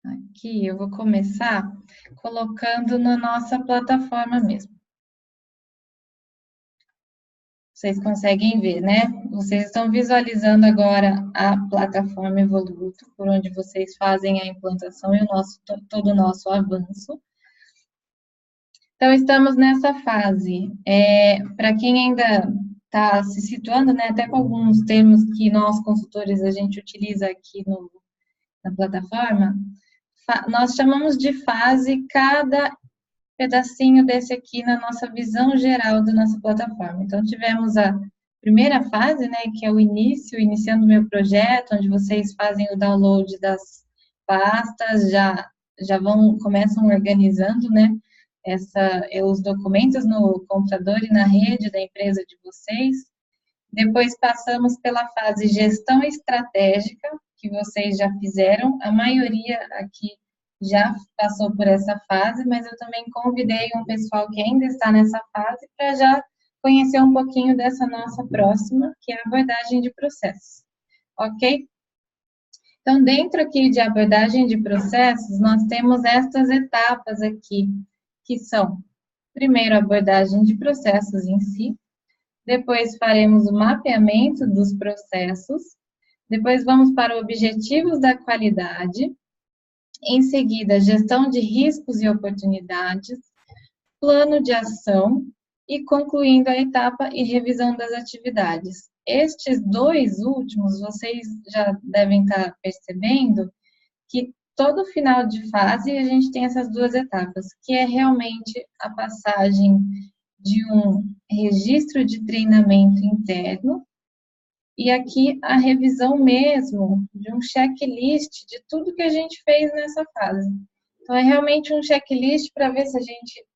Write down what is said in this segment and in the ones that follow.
Aqui eu vou começar colocando na nossa plataforma mesmo. Vocês conseguem ver, né? Vocês estão visualizando agora a plataforma Evoluto, por onde vocês fazem a implantação e todo o nosso avanço. Então, estamos nessa fase. Para quem ainda está se situando, né, até com alguns termos que nós, consultores, a gente utiliza aqui na plataforma, nós chamamos de fase cada pedacinho desse aqui na nossa visão geral da nossa plataforma. Então, tivemos a primeira fase, né, que é o início, iniciando o meu projeto, onde vocês fazem o download das pastas, começam organizando, né, os documentos no computador e na rede da empresa de vocês. Depois passamos pela fase gestão estratégica, que vocês já fizeram, a maioria aqui já passou por essa fase, mas eu também convidei um pessoal que ainda está nessa fase para já conhecer um pouquinho dessa nossa próxima, que é a abordagem de processos, ok? Então, dentro aqui de abordagem de processos, nós temos estas etapas aqui, que são, primeiro, a abordagem de processos em si, depois faremos o mapeamento dos processos, depois vamos para objetivos da qualidade, em seguida, gestão de riscos e oportunidades, plano de ação e concluindo a etapa e revisão das atividades. Estes dois últimos, vocês já devem estar percebendo que todo final de fase a gente tem essas duas etapas, que é realmente a passagem de um registro de treinamento interno e aqui a revisão mesmo de um checklist de tudo que a gente fez nessa fase. Então, é realmente um checklist para ver se a gente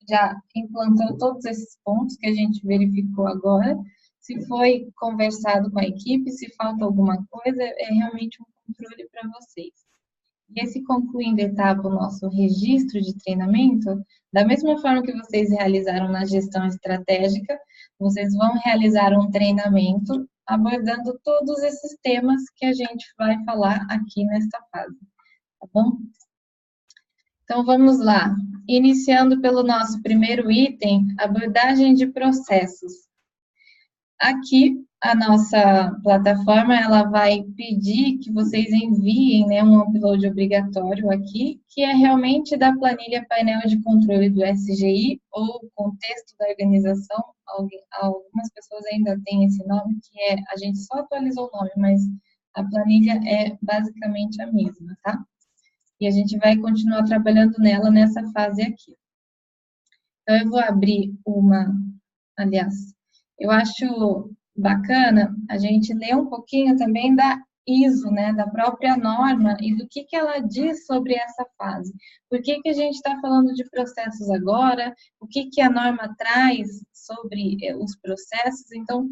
já implantou todos esses pontos que a gente verificou agora, se foi conversado com a equipe, se falta alguma coisa, é realmente um controle para vocês. E esse concluindo etapa, o nosso registro de treinamento, da mesma forma que vocês realizaram na gestão estratégica, vocês vão realizar um treinamento abordando todos esses temas que a gente vai falar aqui nesta fase, tá bom? Então, vamos lá. Iniciando pelo nosso primeiro item, abordagem de processos. Aqui, a nossa plataforma, ela vai pedir que vocês enviem, né, um upload obrigatório aqui, que é realmente da planilha painel de controle do SGI, ou contexto da organização. Algumas pessoas ainda têm esse nome, a gente só atualizou o nome, mas a planilha é basicamente a mesma, tá? E a gente vai continuar trabalhando nela nessa fase aqui. Então, eu vou abrir eu acho bacana a gente ler um pouquinho também da ISO, né, da própria norma e do que ela diz sobre essa fase. Por que a gente está falando de processos agora? O que a norma traz sobre os processos? Então,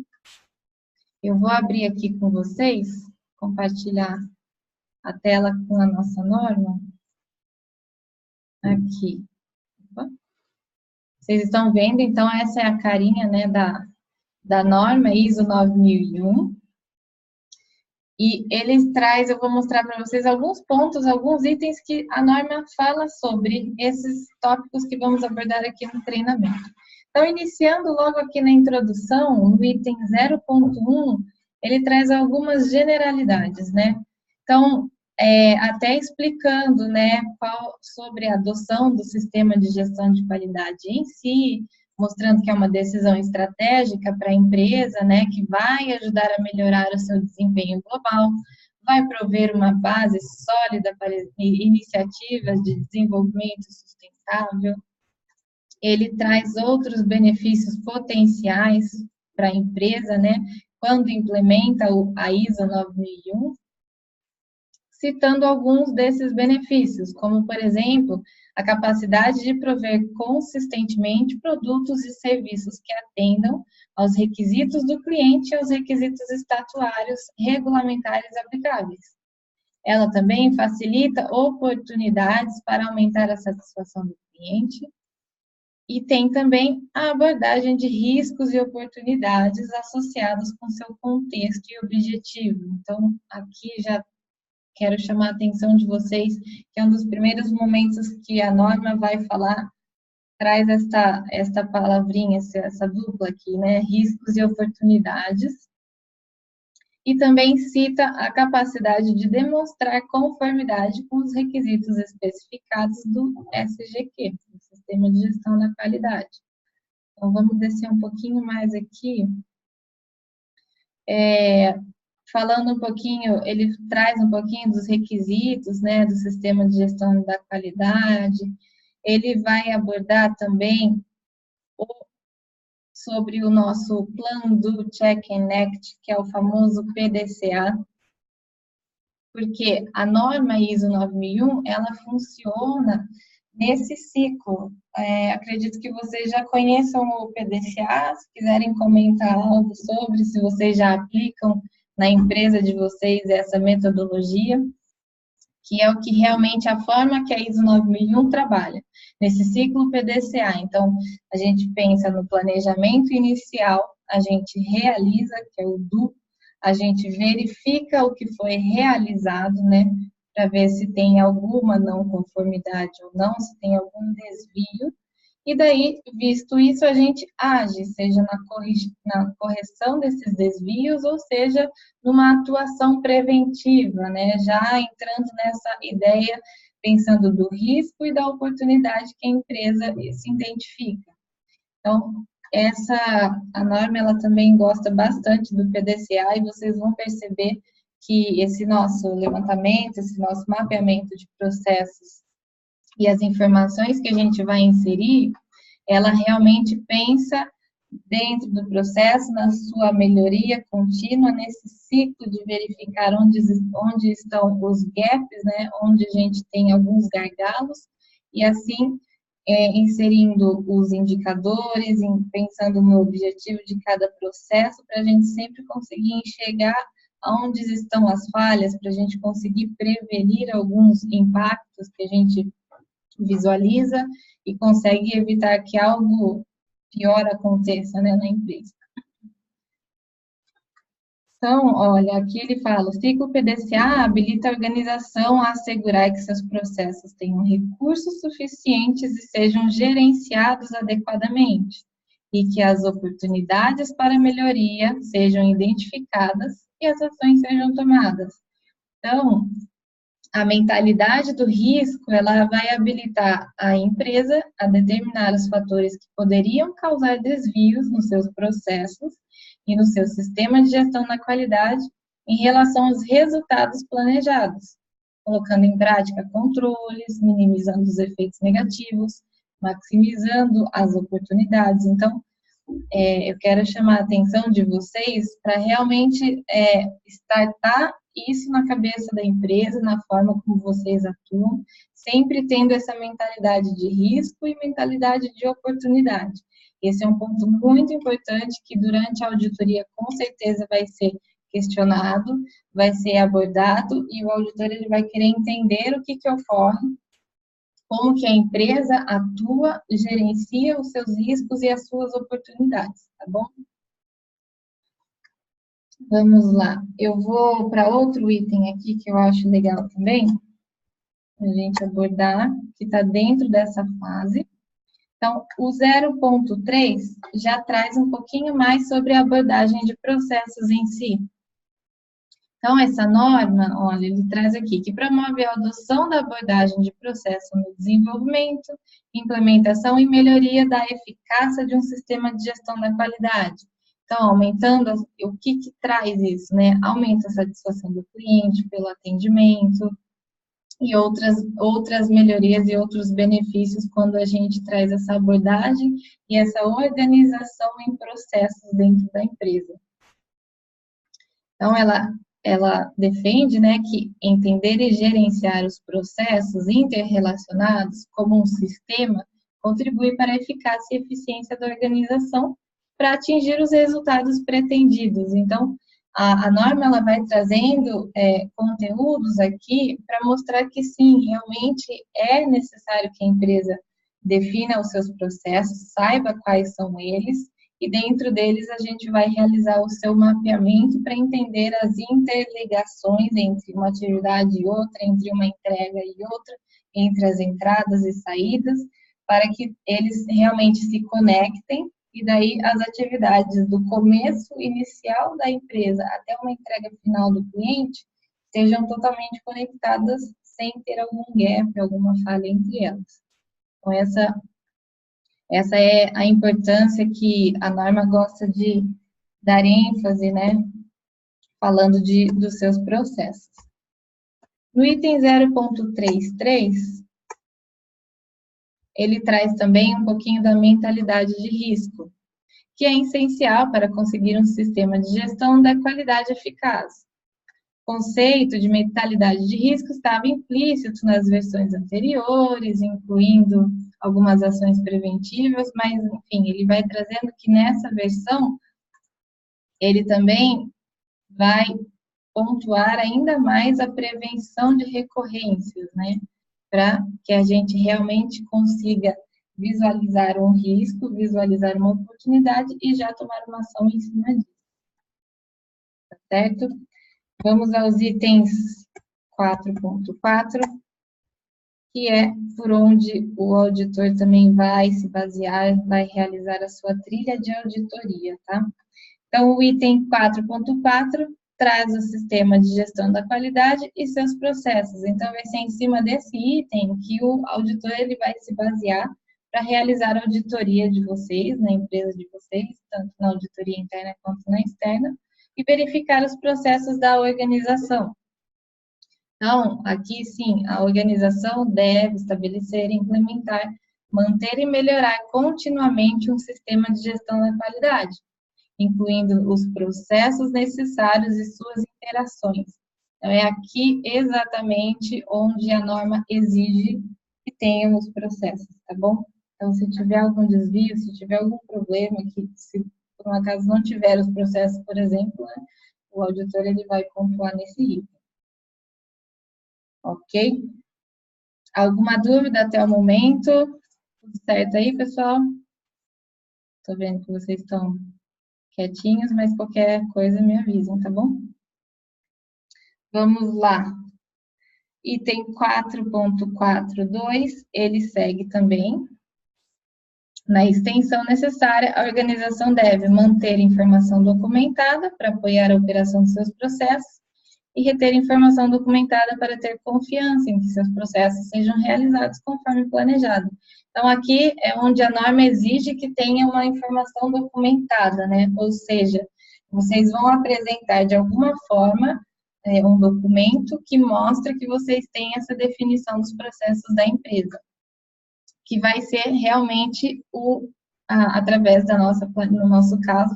eu vou abrir aqui com vocês, compartilhar a tela com a nossa norma. Aqui. Vocês estão vendo, então, essa é a carinha, né, da norma ISO 9001. E eles traz, eu vou mostrar para vocês alguns pontos, alguns itens que a norma fala sobre esses tópicos que vamos abordar aqui no treinamento. Então, iniciando logo aqui na introdução, no item 0.1, ele traz algumas generalidades, né? Então, até explicando, né, sobre a adoção do sistema de gestão de qualidade em si, mostrando que é uma decisão estratégica para a empresa, né, que vai ajudar a melhorar o seu desempenho global, vai prover uma base sólida para iniciativas de desenvolvimento sustentável. Ele traz outros benefícios potenciais para a empresa, né, quando implementa a ISO 9001, citando alguns desses benefícios, como, por exemplo, a capacidade de prover consistentemente produtos e serviços que atendam aos requisitos do cliente e aos requisitos estatuários regulamentares aplicáveis. Ela também facilita oportunidades para aumentar a satisfação do cliente e tem também a abordagem de riscos e oportunidades associados com seu contexto e objetivo. Então, aqui já quero chamar a atenção de vocês, que é um dos primeiros momentos que a norma vai falar, traz esta palavrinha, essa dupla aqui, né? Riscos e oportunidades. E também cita a capacidade de demonstrar conformidade com os requisitos especificados do SGQ, o Sistema de Gestão da Qualidade. Então, vamos descer um pouquinho mais aqui. Falando um pouquinho, ele traz um pouquinho dos requisitos, né, do Sistema de Gestão da Qualidade. Ele vai abordar também sobre o nosso Plano do Check and Act, que é o famoso PDCA, porque a norma ISO 9001, ela funciona nesse ciclo. Acredito que vocês já conheçam o PDCA, se quiserem comentar algo sobre, se vocês já aplicam na empresa de vocês essa metodologia, que é o que realmente a forma que a ISO 9001 trabalha, nesse ciclo PDCA. Então, a gente pensa no planejamento inicial, a gente realiza, que é o DO, a gente verifica o que foi realizado, né, para ver se tem alguma não conformidade ou não, se tem algum desvio, e daí, visto isso, a gente age, seja na correção desses desvios, ou seja, numa atuação preventiva, né? Já entrando nessa ideia, pensando do risco e da oportunidade que a empresa se identifica. Então, a norma, ela também gosta bastante do PDCA, e vocês vão perceber que esse nosso levantamento, esse nosso mapeamento de processos e as informações que a gente vai inserir, ela realmente pensa dentro do processo, na sua melhoria contínua, nesse ciclo de verificar onde estão os gaps, né, onde a gente tem alguns gargalos, e assim, inserindo os indicadores, pensando no objetivo de cada processo, para a gente sempre conseguir enxergar onde estão as falhas, para a gente conseguir prevenir alguns impactos que a gente visualiza e consegue evitar que algo pior aconteça, né, na empresa. Então, olha, aqui ele fala, o ciclo PDCA habilita a organização a assegurar que seus processos tenham recursos suficientes e sejam gerenciados adequadamente, e que as oportunidades para melhoria sejam identificadas e as ações sejam tomadas. Então, a mentalidade do risco, ela vai habilitar a empresa a determinar os fatores que poderiam causar desvios nos seus processos e no seu sistema de gestão da qualidade em relação aos resultados planejados, colocando em prática controles, minimizando os efeitos negativos, maximizando as oportunidades. Então, eu quero chamar a atenção de vocês para realmente startar isso na cabeça da empresa, na forma como vocês atuam, sempre tendo essa mentalidade de risco e mentalidade de oportunidade. Esse é um ponto muito importante que durante a auditoria com certeza vai ser questionado, vai ser abordado e o auditor ele vai querer entender o que ocorre, como que a empresa atua, gerencia os seus riscos e as suas oportunidades, tá bom? Vamos lá. Eu vou para outro item aqui que eu acho legal também, a gente abordar, que está dentro dessa fase. Então, o 0.3 já traz um pouquinho mais sobre a abordagem de processos em si. Então, essa norma, olha, ele traz aqui, que promove a adoção da abordagem de processo no desenvolvimento, implementação e melhoria da eficácia de um sistema de gestão da qualidade. Então, aumentando, o que traz isso, né? Aumenta a satisfação do cliente pelo atendimento e outras melhorias e outros benefícios quando a gente traz essa abordagem e essa organização em processos dentro da empresa. Então, ela defende, né, que entender e gerenciar os processos interrelacionados como um sistema contribui para a eficácia e eficiência da organização para atingir os resultados pretendidos. Então, a norma ela vai trazendo conteúdos aqui para mostrar que sim, realmente é necessário que a empresa defina os seus processos, saiba quais são eles e dentro deles a gente vai realizar o seu mapeamento para entender as interligações entre uma atividade e outra, entre uma entrega e outra, entre as entradas e saídas, para que eles realmente se conectem, e daí as atividades do começo inicial da empresa até uma entrega final do cliente sejam totalmente conectadas sem ter algum gap, alguma falha entre elas. Então, essa é a importância que a norma gosta de dar ênfase, né, falando dos seus processos. No item 0.33, ele traz também um pouquinho da mentalidade de risco, que é essencial para conseguir um sistema de gestão da qualidade eficaz. O conceito de mentalidade de risco estava implícito nas versões anteriores, incluindo algumas ações preventivas, mas, enfim, ele vai trazendo que nessa versão, ele também vai pontuar ainda mais a prevenção de recorrências, né? Para que a gente realmente consiga visualizar um risco, visualizar uma oportunidade e já tomar uma ação em cima disso. Tá certo? Vamos aos itens 4.4, que é por onde o auditor também vai se basear, vai realizar a sua trilha de auditoria, tá? Então, o item 4.4 traz o sistema de gestão da qualidade e seus processos. Então, vai ser em cima desse item que o auditor ele vai se basear para realizar a auditoria de vocês, na empresa de vocês, tanto na auditoria interna quanto na externa, e verificar os processos da organização. Então, aqui sim, a organização deve estabelecer, implementar, manter e melhorar continuamente um sistema de gestão da qualidade, incluindo os processos necessários e suas interações. Então, é aqui exatamente onde a norma exige que tenham os processos, tá bom? Então, se tiver algum desvio, se tiver algum problema, que se por um acaso não tiver os processos, por exemplo, né, o auditor ele vai pontuar nesse item. Ok? Alguma dúvida até o momento? Tudo certo aí, pessoal? Estou vendo que vocês estão quietinhos, mas qualquer coisa me avisem, tá bom? Vamos lá. Item 4.42, ele segue também. Na extensão necessária, a organização deve manter informação documentada para apoiar a operação de seus processos e reter informação documentada para ter confiança em que seus processos sejam realizados conforme planejado. Então, aqui é onde a norma exige que tenha uma informação documentada, né? Ou seja, vocês vão apresentar de alguma forma um documento que mostra que vocês têm essa definição dos processos da empresa, que vai ser realmente através da nossa, no nosso caso,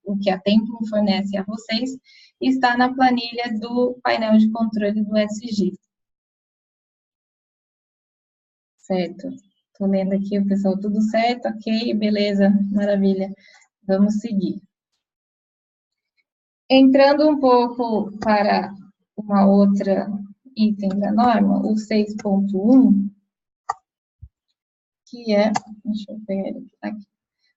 o que a Templum fornece a vocês, está na planilha do painel de controle do SG. Certo. Estou lendo aqui o pessoal, tudo certo? Ok, beleza, maravilha. Vamos seguir. Entrando um pouco para uma outra item da norma, o 6.1, que é, deixa eu pegar ele aqui,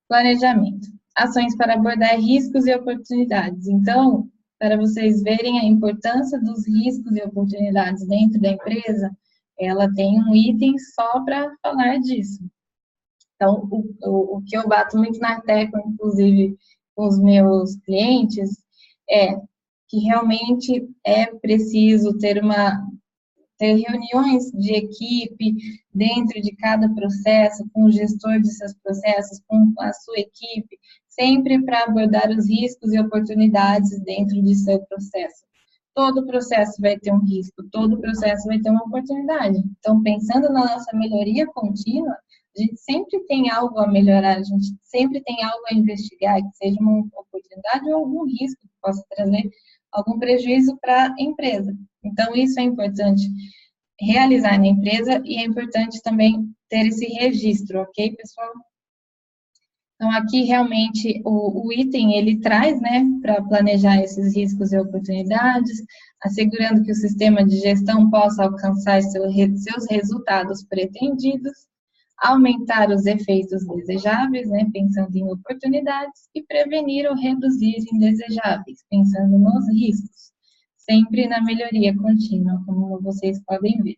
planejamento. Ações para abordar riscos e oportunidades. Então, para vocês verem a importância dos riscos e oportunidades dentro da empresa, ela tem um item só para falar disso. Então, o que eu bato muito na tecla, inclusive, com os meus clientes, é que realmente é preciso ter reuniões de equipe dentro de cada processo, com o gestor de seus processos, com a sua equipe, sempre para abordar os riscos e oportunidades dentro de seu processo. Todo processo vai ter um risco, todo processo vai ter uma oportunidade. Então, pensando na nossa melhoria contínua, a gente sempre tem algo a melhorar, a gente sempre tem algo a investigar, que seja uma oportunidade ou algum risco que possa trazer algum prejuízo para a empresa. Então, isso é importante realizar na empresa e é importante também ter esse registro, ok, pessoal? Então, aqui realmente o item ele traz, né, para planejar esses riscos e oportunidades, assegurando que o sistema de gestão possa alcançar seus resultados pretendidos, aumentar os efeitos desejáveis, né, pensando em oportunidades, e prevenir ou reduzir indesejáveis, pensando nos riscos, sempre na melhoria contínua, como vocês podem ver.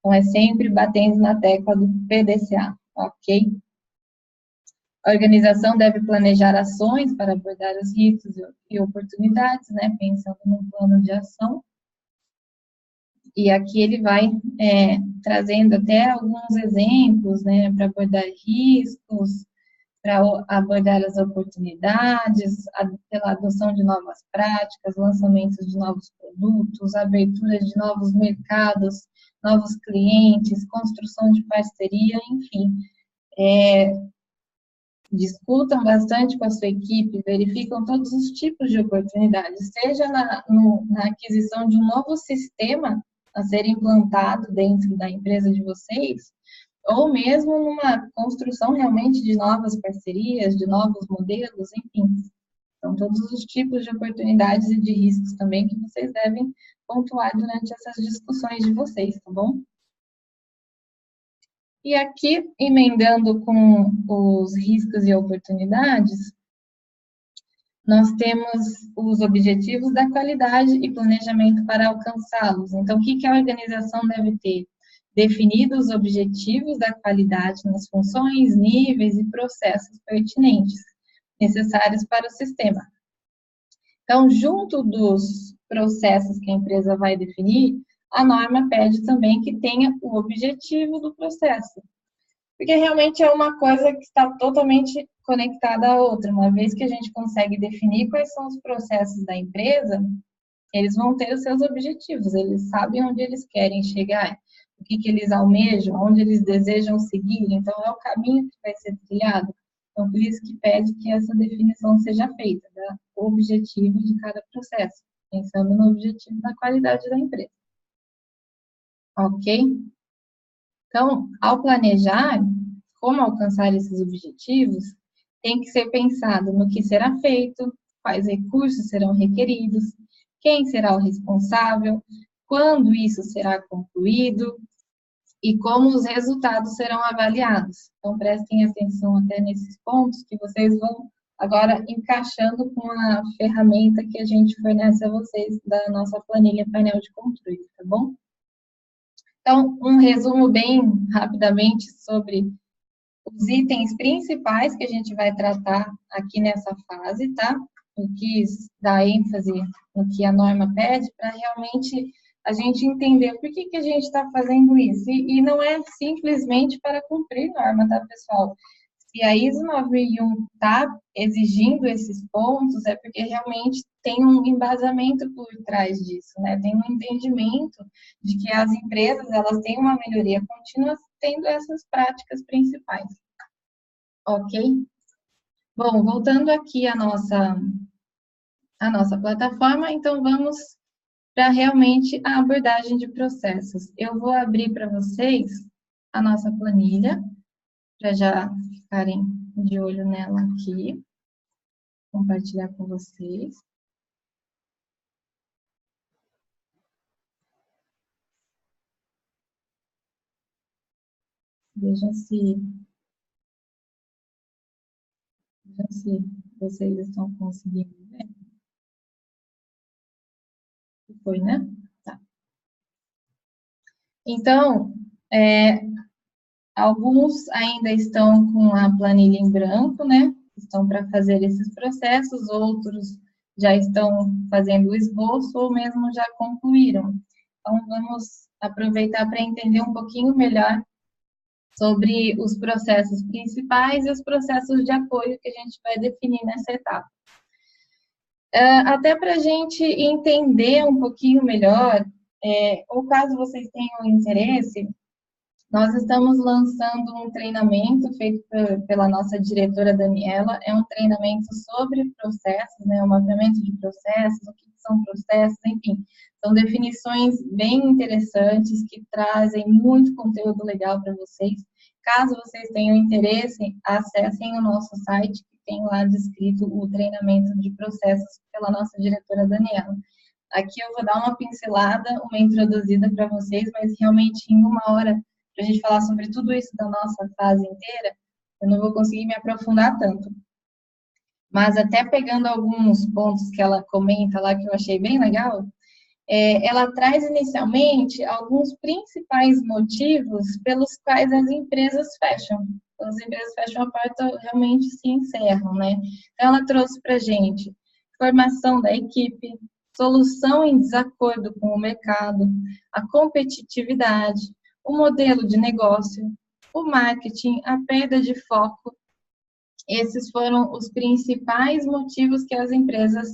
Então, é sempre batendo na tecla do PDCA, ok? A organização deve planejar ações para abordar os riscos e oportunidades, né, pensando no plano de ação. E aqui ele vai trazendo até alguns exemplos, né, para abordar riscos, para abordar as oportunidades, pela adoção de novas práticas, lançamentos de novos produtos, abertura de novos mercados, novos clientes, construção de parceria, enfim. Discutam bastante com a sua equipe, verificam todos os tipos de oportunidades, seja na aquisição de um novo sistema a ser implantado dentro da empresa de vocês, ou mesmo numa construção realmente de novas parcerias, de novos modelos, enfim. São todos os tipos de oportunidades e de riscos também que vocês devem pontuar durante essas discussões de vocês, tá bom? E aqui, emendando com os riscos e oportunidades, nós temos os objetivos da qualidade e planejamento para alcançá-los. Então, o que a organização deve ter? Definido os objetivos da qualidade nas funções, níveis e processos pertinentes, necessários para o sistema. Então, junto dos processos que a empresa vai definir, a norma pede também que tenha o objetivo do processo. Porque realmente é uma coisa que está totalmente conectada à outra. Uma vez que a gente consegue definir quais são os processos da empresa, eles vão ter os seus objetivos, eles sabem onde eles querem chegar, o que eles almejam, onde eles desejam seguir, então é o caminho que vai ser trilhado. Então, por isso que pede que essa definição seja feita, né? O objetivo de cada processo, pensando no objetivo da qualidade da empresa. Ok? Então, ao planejar como alcançar esses objetivos, tem que ser pensado no que será feito, quais recursos serão requeridos, quem será o responsável, quando isso será concluído e como os resultados serão avaliados. Então, prestem atenção até nesses pontos que vocês vão agora encaixando com a ferramenta que a gente fornece a vocês da nossa planilha painel de controle, tá bom? Então, um resumo bem rapidamente sobre os itens principais que a gente vai tratar aqui nessa fase, tá? Eu quis dar ênfase no que a norma pede para realmente a gente entender por que a gente está fazendo isso. E não é simplesmente para cumprir norma, tá, pessoal? Se a ISO 9001 está exigindo esses pontos, é porque realmente tem um embasamento por trás disso, né? Tem um entendimento de que as empresas, elas têm uma melhoria contínua tendo essas práticas principais. Ok? Bom, voltando aqui à nossa plataforma, então vamos para realmente a abordagem de processos. Eu vou abrir para vocês a nossa planilha, para já ficarem de olho nela aqui. Compartilhar com vocês. Vejam se vocês estão conseguindo ver. Foi, né? Tá. Então, alguns ainda estão com a planilha em branco, né? Estão para fazer esses processos, outros já estão fazendo o esboço ou mesmo já concluíram. Então, vamos aproveitar para entender um pouquinho melhor sobre os processos principais e os processos de apoio que a gente vai definir nessa etapa. Até para a gente entender um pouquinho melhor, ou caso vocês tenham interesse, nós estamos lançando um treinamento feito pela nossa diretora Daniela, é um treinamento sobre processos, né, o mapeamento de processos, o que são processos, enfim, são definições bem interessantes que trazem muito conteúdo legal para vocês. Caso vocês tenham interesse, acessem o nosso site, que tem lá descrito o treinamento de processos pela nossa diretora Daniela. Aqui eu vou dar uma pincelada, uma introduzida para vocês, mas realmente em uma hora para a gente falar sobre tudo isso da nossa fase inteira, eu não vou conseguir me aprofundar tanto. Mas até pegando alguns pontos que ela comenta lá, que eu achei bem legal, ela traz inicialmente alguns principais motivos pelos quais as empresas fecham. Então, as empresas fecham a porta, realmente se encerram, né? Então, ela trouxe para a gente formação da equipe, solução em desacordo com o mercado, a competitividade, o modelo de negócio, o marketing, a perda de foco. Esses foram os principais motivos que as empresas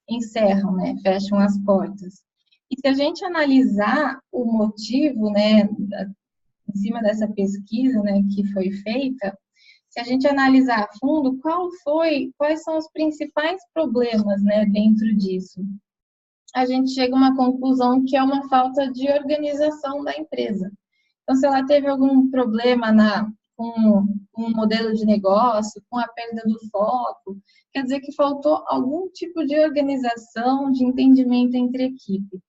encerram, né? Fecham as portas. E se a gente analisar o motivo, né, em cima dessa pesquisa, né, que foi feita, se a gente analisar a fundo, quais são os principais problemas, né, dentro disso? A gente chega a uma conclusão que é uma falta de organização da empresa. Então, se ela teve algum problema com um modelo de negócio, com a perda do foco, quer dizer que faltou algum tipo de organização, de entendimento entre equipe.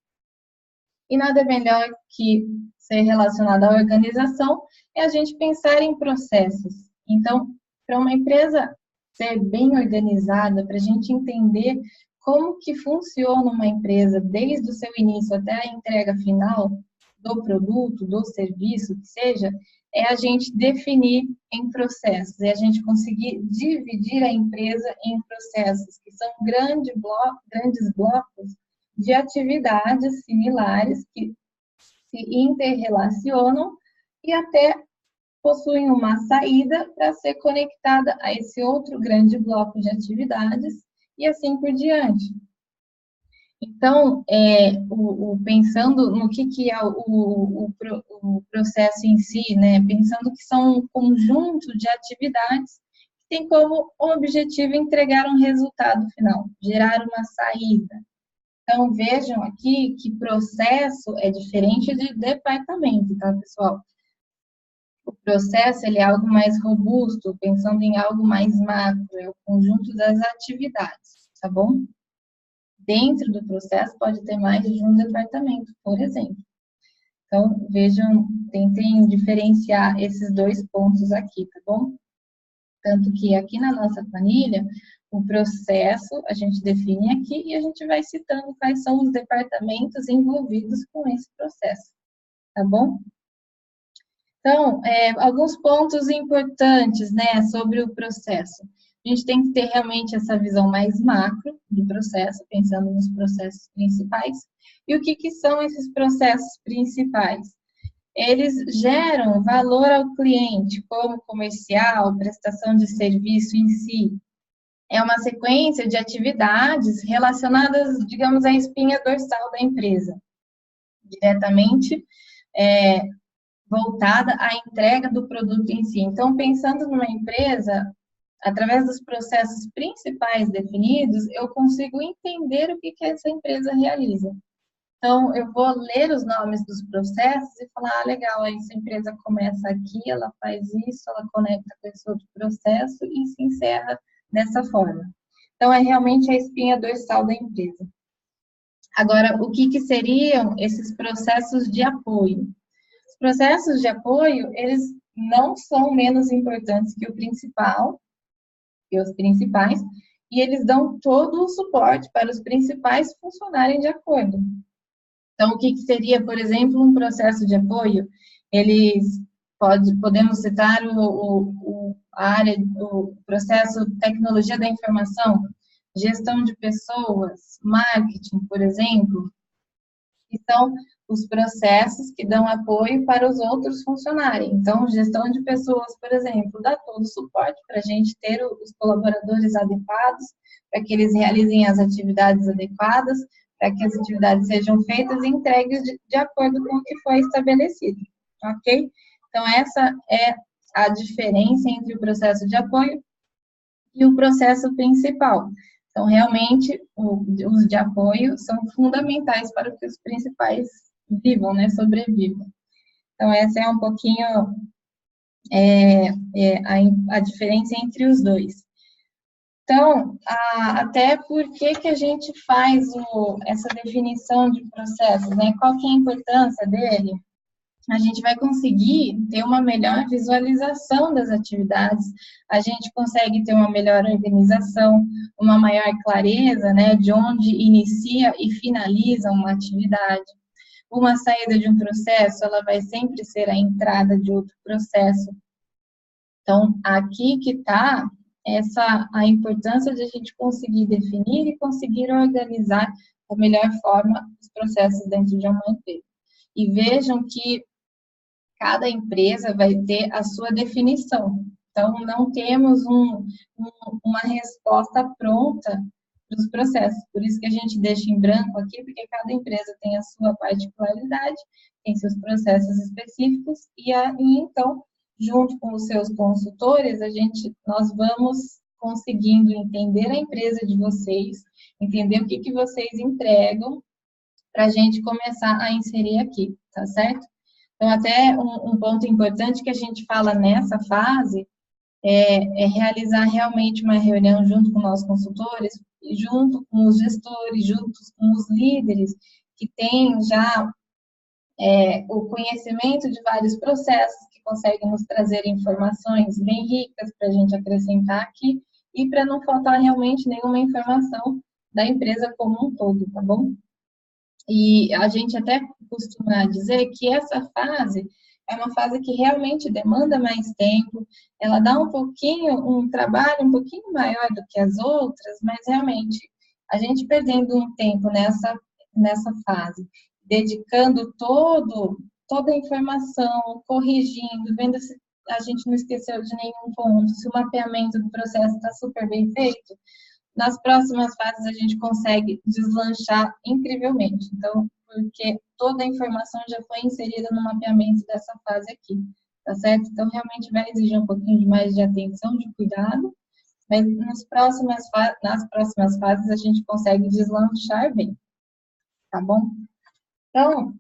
E nada melhor que ser relacionado à organização é a gente pensar em processos. Então, para uma empresa ser bem organizada, para a gente entender como que funciona uma empresa desde o seu início até a entrega final do produto, do serviço, que seja, é a gente definir em processos, é a gente conseguir dividir a empresa em processos, que são grandes blocos de atividades similares que se interrelacionam e até possuem uma saída para ser conectada a esse outro grande bloco de atividades e assim por diante. Então, pensando no que é o processo em si, né? Pensando que são um conjunto de atividades que tem como objetivo entregar um resultado final, gerar uma saída. Então, vejam aqui que processo é diferente de departamento, tá, pessoal? O processo, ele é algo mais robusto, pensando em algo mais macro, é o conjunto das atividades, tá bom? Dentro do processo pode ter mais de um departamento, por exemplo. Então, vejam, tentem diferenciar esses dois pontos aqui, tá bom? Tanto que aqui na nossa planilha, o processo a gente define aqui e a gente vai citando quais são os departamentos envolvidos com esse processo, tá bom? Então, alguns pontos importantes, né, sobre o processo. A gente tem que ter realmente essa visão mais macro do processo, pensando nos processos principais. E o que são esses processos principais? Eles geram valor ao cliente, como comercial, prestação de serviço em si. É uma sequência de atividades relacionadas, digamos, à espinha dorsal da empresa, diretamente voltada à entrega do produto em si. Então, pensando numa empresa, através dos processos principais definidos, eu consigo entender o que essa empresa realiza. Então, eu vou ler os nomes dos processos e falar, legal, essa empresa começa aqui, ela faz isso, ela conecta com esse outro processo e se encerra dessa forma. Então, é realmente a espinha dorsal da empresa. Agora, o que seriam esses processos de apoio? Os processos de apoio, eles não são menos importantes que o principal, que os principais, e eles dão todo o suporte para os principais funcionarem de acordo. Então, o que seria, por exemplo, um processo de apoio? Podemos citar o processo tecnologia da informação, gestão de pessoas, marketing, por exemplo, que são os processos que dão apoio para os outros funcionarem. Então, gestão de pessoas, por exemplo, dá todo o suporte para a gente ter os colaboradores adequados, para que eles realizem as atividades adequadas, para que as atividades sejam feitas e entregues de acordo com o que foi estabelecido, ok? Então, essa é a diferença entre o processo de apoio e o processo principal. Então, realmente, os de apoio são fundamentais para que os principais vivam, né, sobrevivam. Então, essa é um pouquinho a diferença entre os dois. Então, até por que a gente faz essa definição de processos, né? Qual que é a importância dele? a gente vai conseguir ter uma melhor visualização das atividades, a gente consegue ter uma melhor organização, uma maior clareza, né, de onde inicia e finaliza uma atividade. Uma saída de um processo, ela vai sempre ser a entrada de outro processo. Então, aqui que está a importância de a gente conseguir definir e conseguir organizar da melhor forma os processos dentro de uma empresa. E vejam que cada empresa vai ter a sua definição. Então, não temos uma resposta pronta dos processos. Por isso que a gente deixa em branco aqui, porque cada empresa tem a sua particularidade, tem seus processos específicos, e então, junto com os seus consultores, nós vamos conseguindo entender a empresa de vocês, entender o que vocês entregam, para a gente começar a inserir aqui, tá certo? Então, até um ponto importante que a gente fala nessa fase é realizar realmente uma reunião junto com nossos consultores, junto com os gestores, junto com os líderes que têm já o conhecimento de vários processos, que conseguem nos trazer informações bem ricas para a gente acrescentar aqui e para não faltar realmente nenhuma informação da empresa como um todo, tá bom? E a gente até costuma dizer que essa fase é uma fase que realmente demanda mais tempo, ela dá um trabalho um pouquinho maior do que as outras, mas realmente a gente perdendo um tempo nessa fase, dedicando toda a informação, corrigindo, vendo se a gente não esqueceu de nenhum ponto, se o mapeamento do processo está super bem feito, nas próximas fases a gente consegue deslanchar incrivelmente. Então, porque toda a informação já foi inserida no mapeamento dessa fase aqui, tá certo? Então, realmente vai exigir um pouquinho mais de atenção, de cuidado, mas nas próximas fases a gente consegue deslanchar bem, tá bom? Então,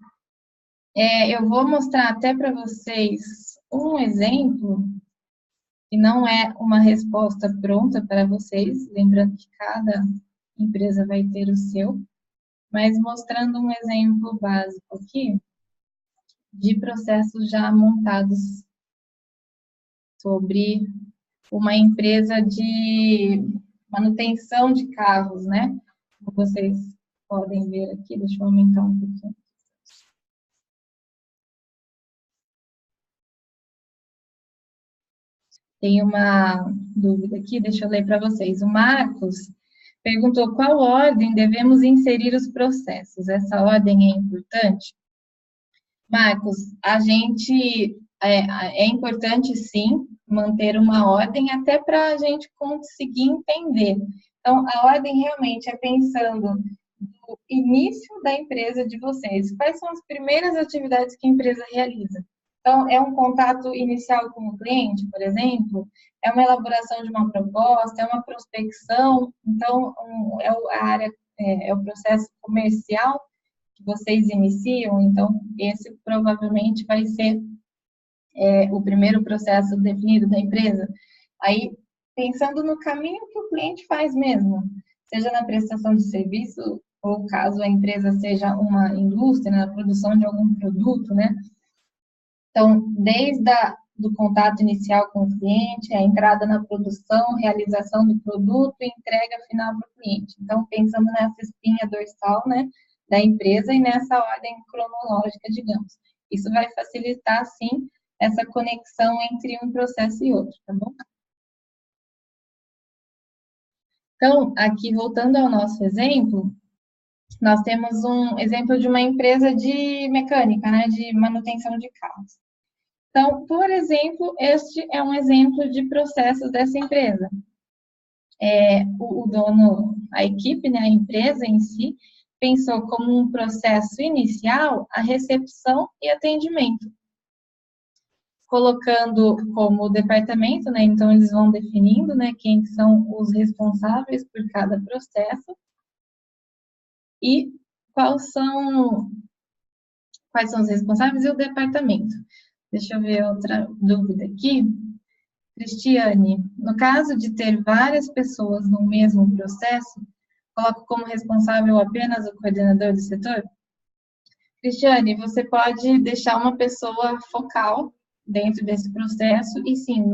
eu vou mostrar até para vocês um exemplo que não é uma resposta pronta para vocês, lembrando que cada empresa vai ter o seu, mas mostrando um exemplo básico aqui de processos já montados sobre uma empresa de manutenção de carros, né? Como vocês podem ver aqui, deixa eu aumentar um pouquinho. Tem uma dúvida aqui, deixa eu ler para vocês. O Marcos perguntou qual ordem devemos inserir os processos. Essa ordem é importante? Marcos, é importante sim manter uma ordem até para a gente conseguir entender. Então, a ordem realmente é pensando no início da empresa de vocês. Quais são as primeiras atividades que a empresa realiza? Então, é um contato inicial com o cliente, por exemplo, é uma elaboração de uma proposta, é uma prospecção, então, é o processo comercial que vocês iniciam, então, esse provavelmente vai ser o primeiro processo definido da empresa. Aí, pensando no caminho que o cliente faz mesmo, seja na prestação de serviço, ou caso a empresa seja uma indústria, na produção de algum produto, né? Então, desde do contato inicial com o cliente, a entrada na produção, realização do produto e entrega final para o cliente. Então, pensando nessa espinha dorsal, né, da empresa e nessa ordem cronológica, digamos. Isso vai facilitar, sim, essa conexão entre um processo e outro, tá bom? Então, aqui, voltando ao nosso exemplo, nós temos um exemplo de uma empresa de mecânica, né, de manutenção de carros. Então, por exemplo, este é um exemplo de processos dessa empresa. O dono, a equipe, né, a empresa em si, pensou como um processo inicial a recepção e atendimento, colocando como departamento, né, então eles vão definindo, né, quem são os responsáveis por cada processo e quais são os responsáveis e o departamento. Deixa eu ver outra dúvida aqui. Cristiane, no caso de ter várias pessoas no mesmo processo, coloco como responsável apenas o coordenador do setor? Cristiane, você pode deixar uma pessoa focal dentro desse processo e sim,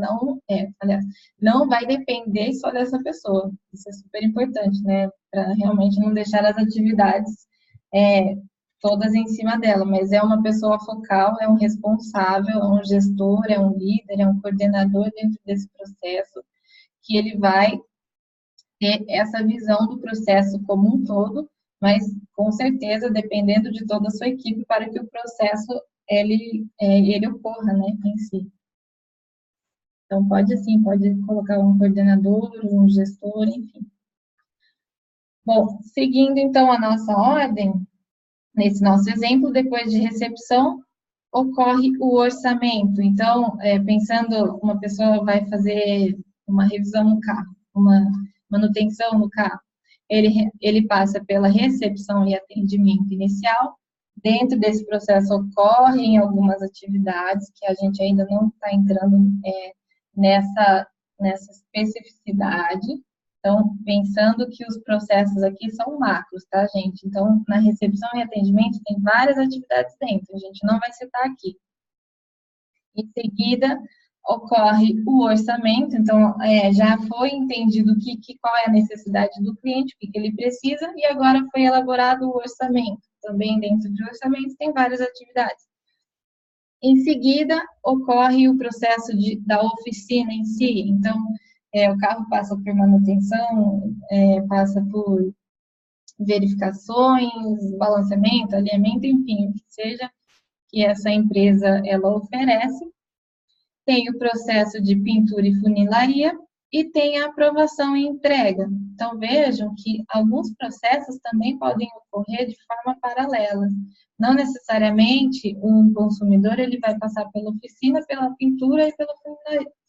aliás, não vai depender só dessa pessoa. Isso é super importante, né? Para realmente não deixar as atividades é, todas em cima dela, mas é uma pessoa focal, é um responsável, é um gestor, é um líder, é um coordenador dentro desse processo, que ele vai ter essa visão do processo como um todo, mas com certeza dependendo de toda a sua equipe para que o processo ele ocorra, né, em si. Então pode sim, pode colocar um coordenador, um gestor, enfim. Bom, seguindo então a nossa ordem, nesse nosso exemplo, depois de recepção, ocorre o orçamento. Então, pensando, uma pessoa vai fazer uma revisão no carro, uma manutenção no carro, ele passa pela recepção e atendimento inicial. Dentro desse processo ocorrem algumas atividades que a gente ainda não está entrando nessa especificidade. Então, pensando que os processos aqui são macros, tá, gente? Então, na recepção e atendimento tem várias atividades dentro, a gente não vai citar aqui. Em seguida, ocorre o orçamento, então, já foi entendido qual é a necessidade do cliente, o que ele precisa, e agora foi elaborado o orçamento. Também dentro do orçamento tem várias atividades. Em seguida, ocorre o processo da oficina em si, então, o carro passa por manutenção, passa por verificações, balanceamento, alinhamento, enfim, o que seja que essa empresa ela oferece. Tem o processo de pintura e funilaria e tem a aprovação e entrega. Então, vejam que alguns processos também podem ocorrer de forma paralela. Não necessariamente um consumidor ele vai passar pela oficina, pela pintura e pela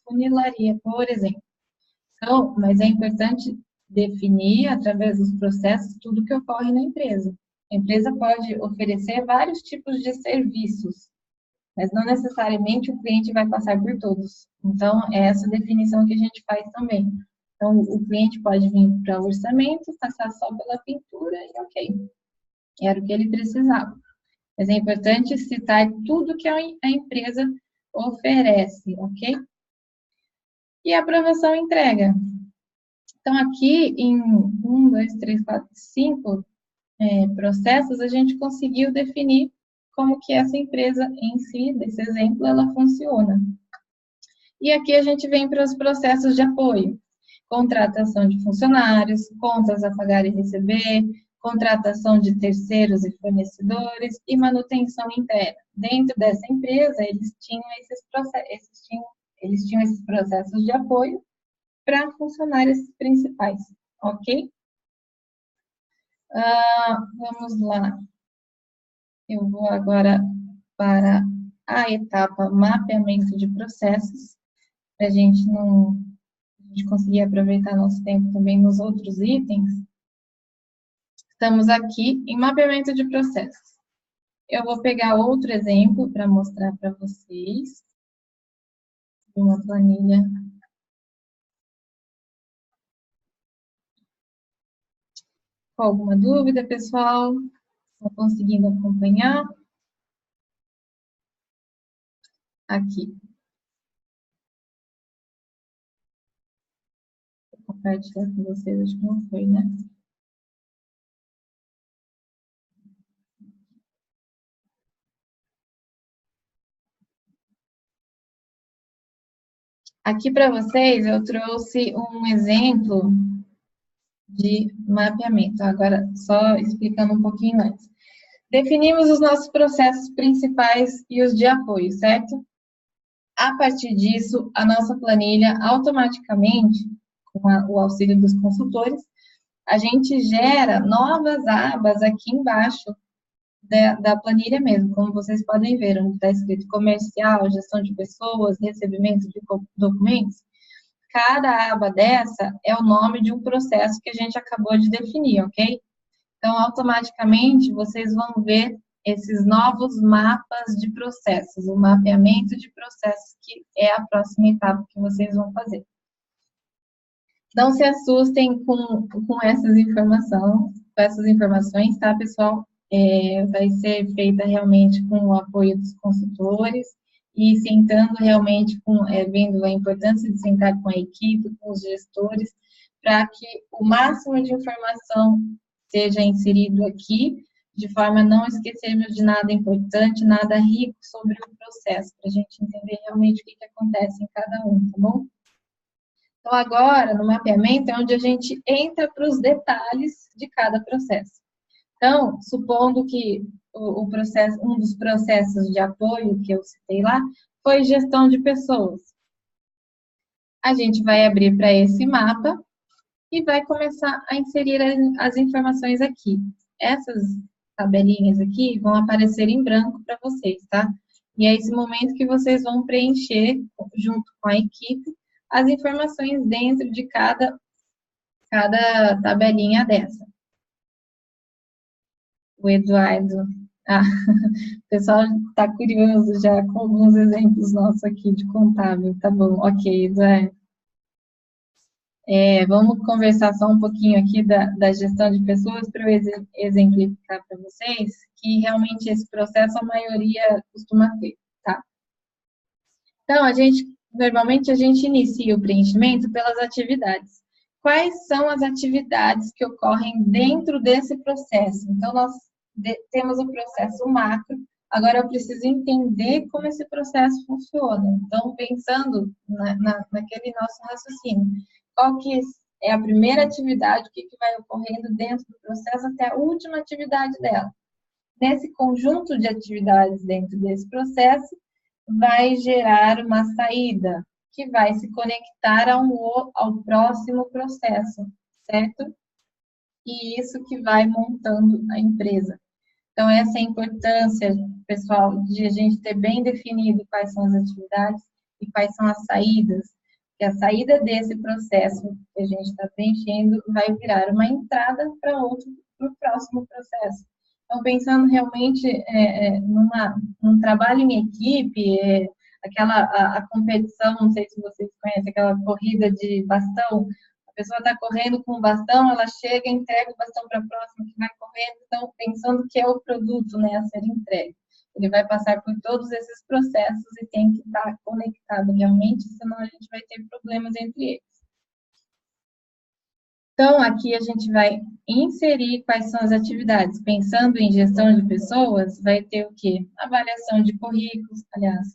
funilaria, por exemplo. Então, mas é importante definir, através dos processos, tudo que ocorre na empresa. A empresa pode oferecer vários tipos de serviços, mas não necessariamente o cliente vai passar por todos. Então, é essa definição que a gente faz também. Então, o cliente pode vir para o orçamento, passar só pela pintura e ok. Era o que ele precisava. Mas é importante citar tudo que a empresa oferece, ok? E a aprovação e entrega. Então, aqui em 1, 2, 3, 4, 5 processos, a gente conseguiu definir como que essa empresa em si, desse exemplo, ela funciona. E aqui a gente vem para os processos de apoio. Contratação de funcionários, contas a pagar e receber, contratação de terceiros e fornecedores e manutenção interna. Dentro dessa empresa, eles tinham esses processos de apoio para funcionários principais, ok? Vamos lá. Eu vou agora para a etapa mapeamento de processos, para a gente conseguir aproveitar nosso tempo também nos outros itens. Estamos aqui em mapeamento de processos. Eu vou pegar outro exemplo para mostrar para vocês. Uma planilha. Com alguma dúvida, pessoal? Estão conseguindo acompanhar? Aqui. Vou compartilhar com vocês, acho que não foi, né? Aqui para vocês eu trouxe um exemplo de mapeamento. Agora, só explicando um pouquinho antes. Definimos os nossos processos principais e os de apoio, certo? A partir disso, a nossa planilha automaticamente, com o auxílio dos consultores, a gente gera novas abas aqui embaixo da planilha mesmo, como vocês podem ver, onde está escrito comercial, gestão de pessoas, recebimento de documentos. Cada aba dessa é o nome de um processo que a gente acabou de definir, ok? Então, automaticamente, vocês vão ver esses novos mapas de processos, o mapeamento de processos, que é a próxima etapa que vocês vão fazer. Não se assustem com essas informações, tá, pessoal? vai ser feita realmente com o apoio dos consultores e sentando realmente vendo a importância de sentar com a equipe, com os gestores, para que o máximo de informação seja inserido aqui, de forma a não esquecermos de nada importante, nada rico sobre o processo, para a gente entender realmente o que acontece em cada um, tá bom? Então, agora, no mapeamento, é onde a gente entra para os detalhes de cada processo. Então, supondo que um dos processos de apoio que eu citei lá foi gestão de pessoas. A gente vai abrir para esse mapa e vai começar a inserir as informações aqui. Essas tabelinhas aqui vão aparecer em branco para vocês, tá? E é esse momento que vocês vão preencher, junto com a equipe, as informações dentro de cada tabelinha dessa. O Eduardo. O pessoal está curioso já com alguns exemplos nossos aqui de contábil. Tá bom, ok, Eduardo. Vamos conversar só um pouquinho aqui da gestão de pessoas para eu exemplificar para vocês que realmente esse processo a maioria costuma ter, tá? Então, normalmente a gente inicia o preenchimento pelas atividades. Quais são as atividades que ocorrem dentro desse processo? Então, nós temos o processo macro, agora eu preciso entender como esse processo funciona. Então, pensando naquele nosso raciocínio, qual que é a primeira atividade, o que vai ocorrendo dentro do processo até a última atividade dela. Nesse conjunto de atividades dentro desse processo, vai gerar uma saída, que vai se conectar ao próximo processo, certo? E isso que vai montando a empresa. Então, essa é a importância, pessoal, de a gente ter bem definido quais são as atividades e quais são as saídas. Que a saída desse processo que a gente está preenchendo vai virar uma entrada para o próximo processo. Então, pensando realmente num trabalho em equipe, a competição, não sei se vocês conhecem, aquela corrida de bastão, a pessoa está correndo com o bastão, ela chega, entrega o bastão para a próxima que vai correndo, então, pensando que é o produto, né, a ser entregue. Ele vai passar por todos esses processos e tem que estar conectado realmente, senão a gente vai ter problemas entre eles. Então, aqui a gente vai inserir quais são as atividades. Pensando em gestão de pessoas, vai ter o quê? Avaliação de currículos, aliás,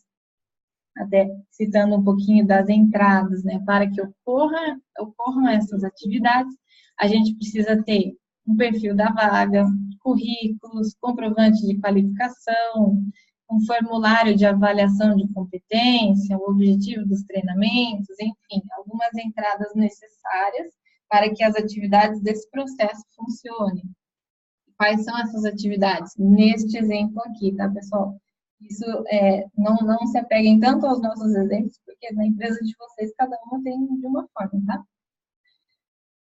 até citando um pouquinho das entradas, né? Para que ocorram essas atividades, a gente precisa ter um perfil da vaga, currículos, comprovante de qualificação, um formulário de avaliação de competência, o objetivo dos treinamentos, enfim, algumas entradas necessárias para que as atividades desse processo funcionem. Quais são essas atividades? Neste exemplo aqui, tá, pessoal? Isso não se apeguem tanto aos nossos exemplos, porque na empresa de vocês, cada uma tem de uma forma, tá?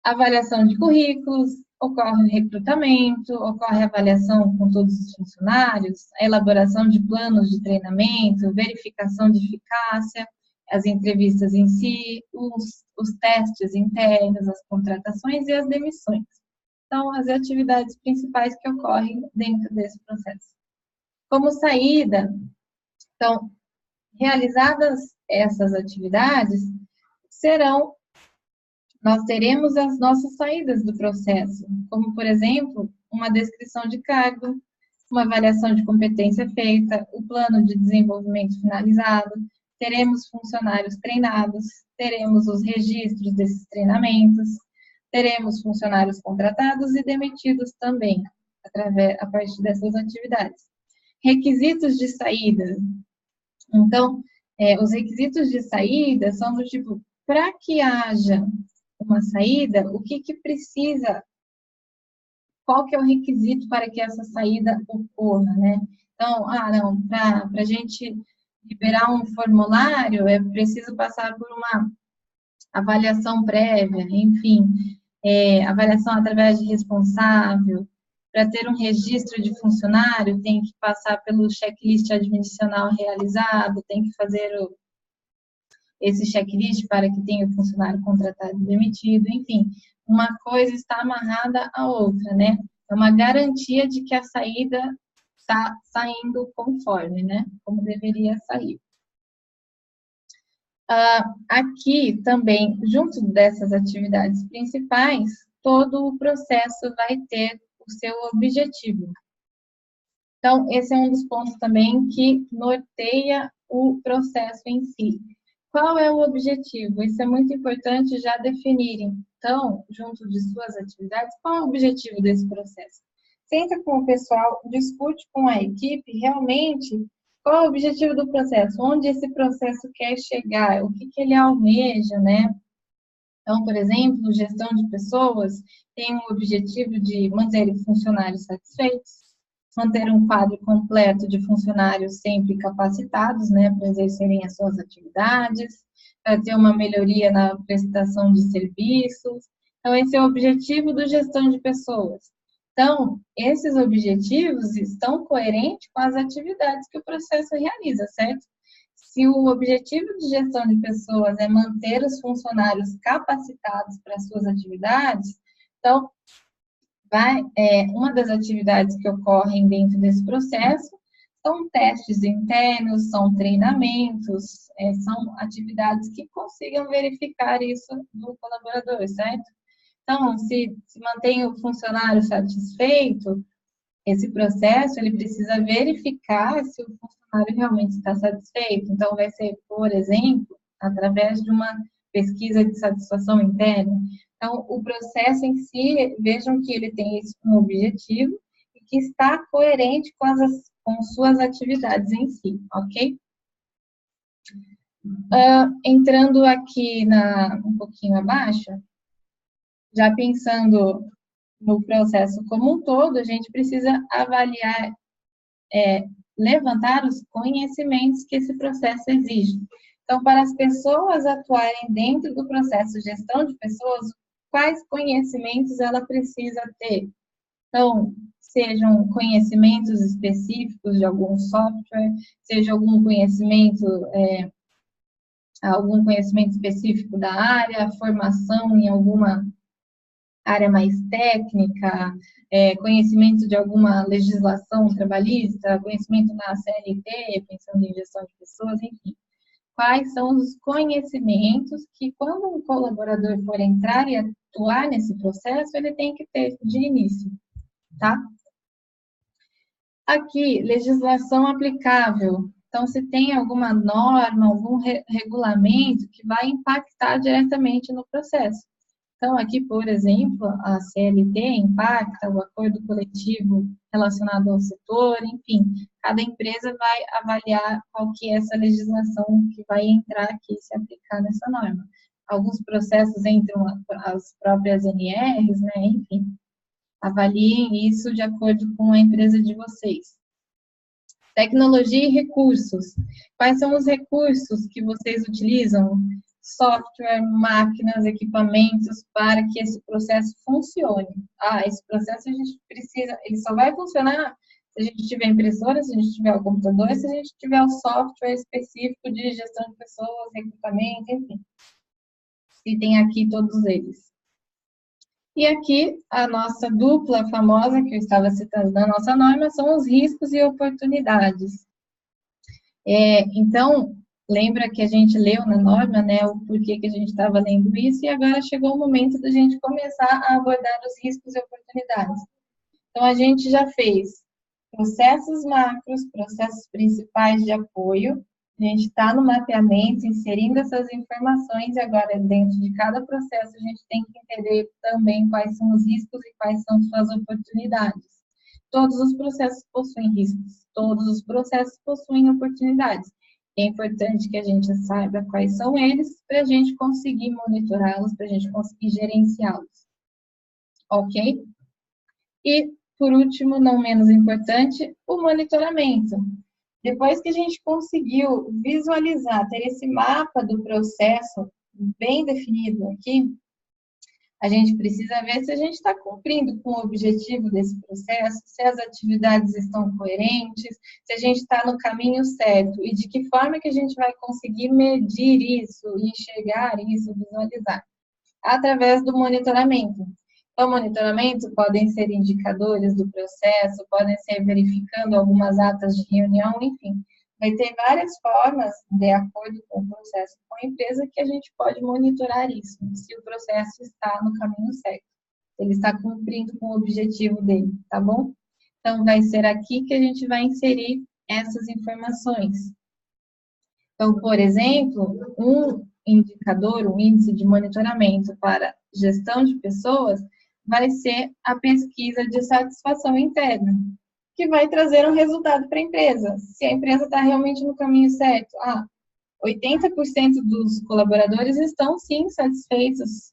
Avaliação de currículos, ocorre o recrutamento, ocorre a avaliação com todos os funcionários, a elaboração de planos de treinamento, verificação de eficácia, as entrevistas em si, os testes internos, as contratações e as demissões. Então, as atividades principais que ocorrem dentro desse processo. Como saída, então, realizadas essas atividades, nós teremos as nossas saídas do processo, como, por exemplo, uma descrição de cargo, uma avaliação de competência feita, o plano de desenvolvimento finalizado, teremos funcionários treinados, teremos os registros desses treinamentos, teremos funcionários contratados e demitidos também, a partir dessas atividades. Requisitos de saída. Então, os requisitos de saída são do tipo, para que haja uma saída, o que precisa, qual que é o requisito para que essa saída ocorra, né? Então, para a gente liberar um formulário, é preciso passar por uma avaliação prévia, enfim, avaliação através de responsável. Para ter um registro de funcionário, tem que passar pelo checklist admissional realizado, tem que fazer esse checklist para que tenha o funcionário contratado e demitido, enfim, uma coisa está amarrada à outra, né? É uma garantia de que a saída está saindo conforme, né? Como deveria sair. Aqui também, junto dessas atividades principais, todo o processo vai ter o seu objetivo. Então, esse é um dos pontos também que norteia o processo em si. Qual é o objetivo? Isso é muito importante já definirem. Então, junto de suas atividades, qual é o objetivo desse processo? Senta com o pessoal, discute com a equipe realmente qual é o objetivo do processo, onde esse processo quer chegar, o que ele almeja, né? Então, por exemplo, gestão de pessoas tem o objetivo de manter funcionários satisfeitos, manter um quadro completo de funcionários sempre capacitados, né, para exercerem as suas atividades, para ter uma melhoria na prestação de serviços. Então, esse é o objetivo do gestão de pessoas. Então, esses objetivos estão coerentes com as atividades que o processo realiza, certo? Se o objetivo de gestão de pessoas é manter os funcionários capacitados para suas atividades, então, uma das atividades que ocorrem dentro desse processo são testes internos, são treinamentos, são atividades que consigam verificar isso do colaborador, certo? Então, se mantém o funcionário satisfeito, esse processo, ele precisa verificar se o funcionário realmente está satisfeito. Então, vai ser, por exemplo, através de uma pesquisa de satisfação interna. Então, o processo em si, vejam que ele tem um objetivo e que está coerente com suas atividades em si, ok? Entrando aqui um pouquinho abaixo, já pensando no processo como um todo, a gente precisa avaliar, levantar os conhecimentos que esse processo exige. Então, para as pessoas atuarem dentro do processo de gestão de pessoas, quais conhecimentos ela precisa ter? Então, sejam conhecimentos específicos de algum software, seja algum conhecimento específico da área, formação em alguma área mais técnica, conhecimento de alguma legislação trabalhista, conhecimento na CLT, pensando em gestão de pessoas, enfim. Quais são os conhecimentos que, quando um colaborador for entrar e atuar nesse processo, ele tem que ter de início, tá? Aqui, legislação aplicável. Então, se tem alguma norma, algum regulamento que vai impactar diretamente no processo. Então, aqui, por exemplo, a CLT impacta o acordo coletivo relacionado ao setor, enfim, cada empresa vai avaliar qual que é essa legislação que vai entrar aqui e se aplicar nessa norma. Alguns processos entram as próprias NRs, né, enfim, avaliem isso de acordo com a empresa de vocês. Tecnologia e recursos. Quais são os recursos que vocês utilizam? Software, máquinas, equipamentos, para que esse processo funcione. Esse processo a gente precisa, ele só vai funcionar se a gente tiver impressora, se a gente tiver o computador, se a gente tiver o software específico de gestão de pessoas, equipamento, enfim. E tem aqui todos eles. E aqui, a nossa dupla famosa, que eu estava citando na nossa norma, são os riscos e oportunidades. Então, lembra que a gente leu na norma, né, o porquê que a gente estava lendo isso, e agora chegou o momento da gente começar a abordar os riscos e oportunidades. Então, a gente já fez processos macros, processos principais de apoio, a gente está no mapeamento, inserindo essas informações, e agora, dentro de cada processo, a gente tem que entender também quais são os riscos e quais são suas oportunidades. Todos os processos possuem riscos, todos os processos possuem oportunidades. É importante que a gente saiba quais são eles para a gente conseguir monitorá-los, para a gente conseguir gerenciá-los. Ok? E, por último, não menos importante, o monitoramento. Depois que a gente conseguiu visualizar, ter esse mapa do processo bem definido aqui, a gente precisa ver se a gente está cumprindo com o objetivo desse processo, se as atividades estão coerentes, se a gente está no caminho certo e de que forma que a gente vai conseguir medir isso, enxergar isso, visualizar. Através do monitoramento. Então, monitoramento podem ser indicadores do processo, podem ser verificando algumas atas de reunião, enfim. Vai ter várias formas, de acordo com o processo com a empresa, que a gente pode monitorar isso, se o processo está no caminho certo, se ele está cumprindo com o objetivo dele, tá bom? Então, vai ser aqui que a gente vai inserir essas informações. Então, por exemplo, um indicador, um índice de monitoramento para gestão de pessoas vai ser a pesquisa de satisfação interna, que vai trazer um resultado para a empresa. Se a empresa está realmente no caminho certo, 80% dos colaboradores estão, sim, satisfeitos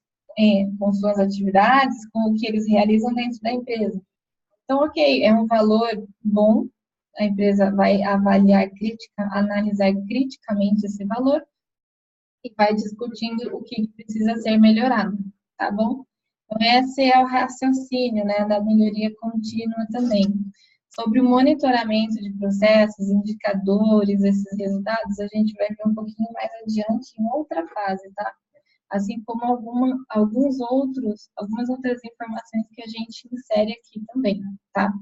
com suas atividades, com o que eles realizam dentro da empresa. Então, ok, é um valor bom, a empresa vai avaliar, analisar criticamente esse valor e vai discutindo o que precisa ser melhorado, tá bom? Então, esse é o raciocínio, né, da melhoria contínua também. Sobre o monitoramento de processos, indicadores, esses resultados, a gente vai ver um pouquinho mais adiante em outra fase, tá? Assim como algumas outras informações que a gente insere aqui também, tá?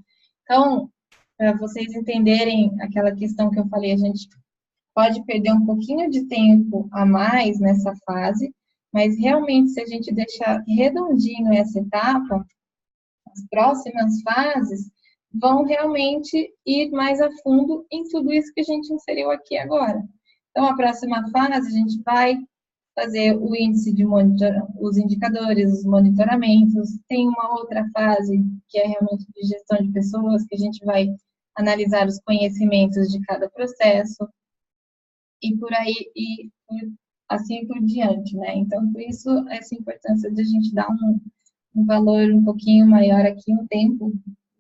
Então, para vocês entenderem aquela questão que eu falei, a gente pode perder um pouquinho de tempo a mais nessa fase, mas realmente, se a gente deixar redondinho essa etapa, as próximas fases vão realmente ir mais a fundo em tudo isso que a gente inseriu aqui agora. Então, a próxima fase, a gente vai fazer o índice de os indicadores, os monitoramentos. Tem uma outra fase, que é realmente de gestão de pessoas, que a gente vai analisar os conhecimentos de cada processo, e por aí, e assim por diante, né? Então, por isso, essa importância de a gente dar um valor um pouquinho maior aqui, um tempo,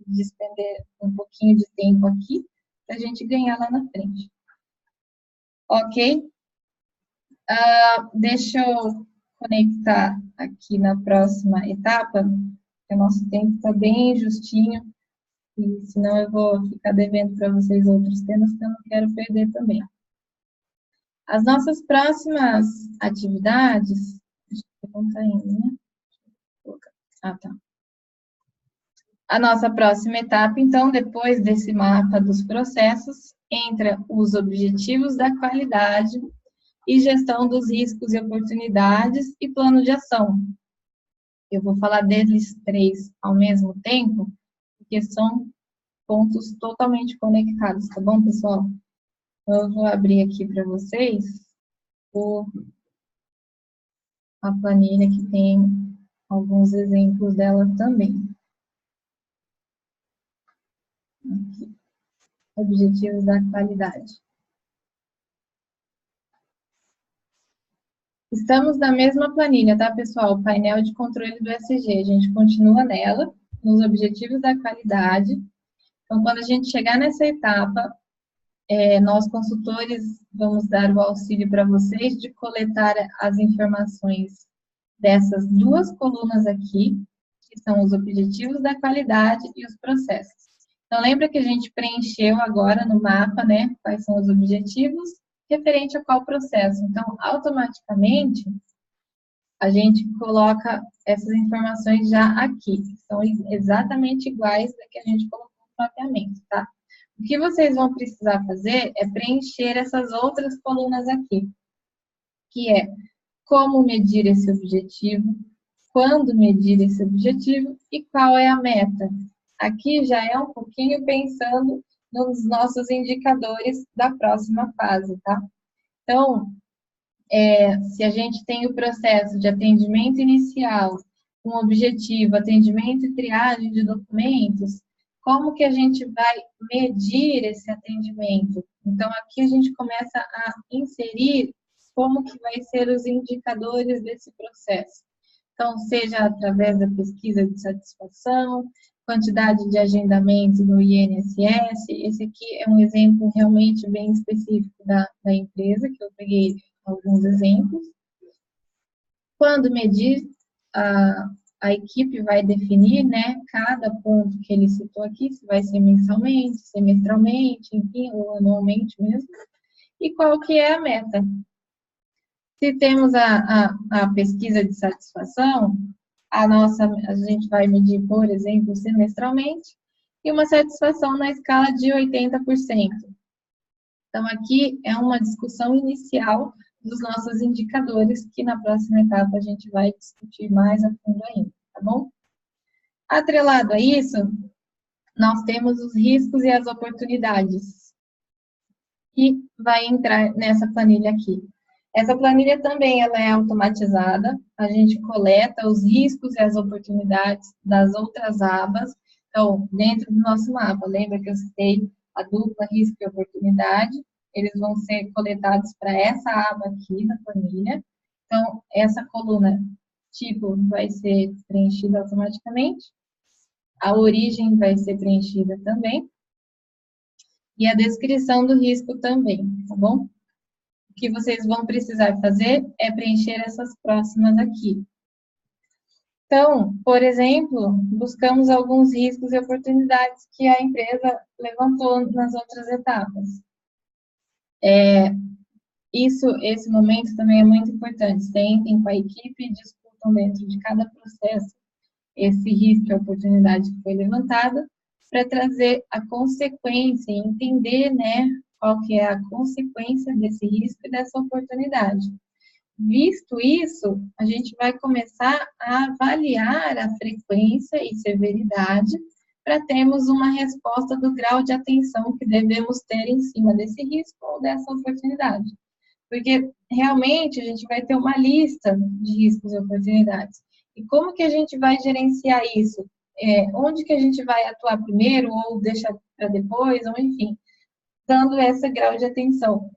despender um pouquinho de tempo aqui, para a gente ganhar lá na frente. Ok? Deixa eu conectar aqui na próxima etapa, que o nosso tempo está bem justinho, e senão eu vou ficar devendo para vocês outros temas que eu não quero perder também. As nossas próximas atividades... Deixa eu contar ainda, né? Tá. A nossa próxima etapa, então, depois desse mapa dos processos, entra os objetivos da qualidade e gestão dos riscos e oportunidades e plano de ação. Eu vou falar deles três ao mesmo tempo, porque são pontos totalmente conectados, tá bom, pessoal? Então, eu vou abrir aqui para vocês a planilha que tem alguns exemplos dela também. Aqui. Objetivos da qualidade. Estamos na mesma planilha, tá, pessoal? O painel de controle do ESG. A gente continua nela, nos objetivos da qualidade. Então, quando a gente chegar nessa etapa, nós, consultores, vamos dar o auxílio para vocês de coletar as informações dessas duas colunas aqui, que são os objetivos da qualidade e os processos. Então, lembra que a gente preencheu agora no mapa, né, quais são os objetivos referente a qual processo. Então, automaticamente, a gente coloca essas informações já aqui. São exatamente iguais da que a gente colocou no mapeamento, tá? O que vocês vão precisar fazer é preencher essas outras colunas aqui, que é como medir esse objetivo, quando medir esse objetivo e qual é a meta. Aqui já é um pouquinho pensando nos nossos indicadores da próxima fase, tá? Então, se a gente tem o processo de atendimento inicial, com objetivo, atendimento e triagem de documentos, como que a gente vai medir esse atendimento? Então, aqui a gente começa a inserir como que vai ser os indicadores desse processo. Então, seja através da pesquisa de satisfação, quantidade de agendamento no INSS, esse aqui é um exemplo realmente bem específico da empresa, que eu peguei alguns exemplos. Quando medir, a equipe vai definir, né, cada ponto que ele citou aqui, se vai ser mensalmente, semestralmente, enfim, ou anualmente mesmo, e qual que é a meta. Se temos a pesquisa de satisfação, a gente vai medir, por exemplo, semestralmente, e uma satisfação na escala de 80%. Então, aqui é uma discussão inicial dos nossos indicadores, que na próxima etapa a gente vai discutir mais a fundo ainda, tá bom? Atrelado a isso, nós temos os riscos e as oportunidades, que vai entrar nessa planilha aqui. Essa planilha também ela é automatizada, a gente coleta os riscos e as oportunidades das outras abas. Então, dentro do nosso mapa, lembra que eu citei a dupla risco e oportunidade? Eles vão ser coletados para essa aba aqui na planilha. Então, essa coluna tipo vai ser preenchida automaticamente. A origem vai ser preenchida também. E a descrição do risco também, tá bom? O que vocês vão precisar fazer é preencher essas próximas aqui. Então, por exemplo, buscamos alguns riscos e oportunidades que a empresa levantou nas outras etapas. Esse momento também é muito importante. Sentem com a equipe e discutam dentro de cada processo esse risco e oportunidade que foi levantada, para trazer a consequência, entender, né, qual que é a consequência desse risco e dessa oportunidade. Visto isso, a gente vai começar a avaliar a frequência e severidade para termos uma resposta do grau de atenção que devemos ter em cima desse risco ou dessa oportunidade. Porque realmente a gente vai ter uma lista de riscos e oportunidades. E como que a gente vai gerenciar isso? Onde que a gente vai atuar primeiro ou deixar para depois, ou enfim, dando esse grau de atenção.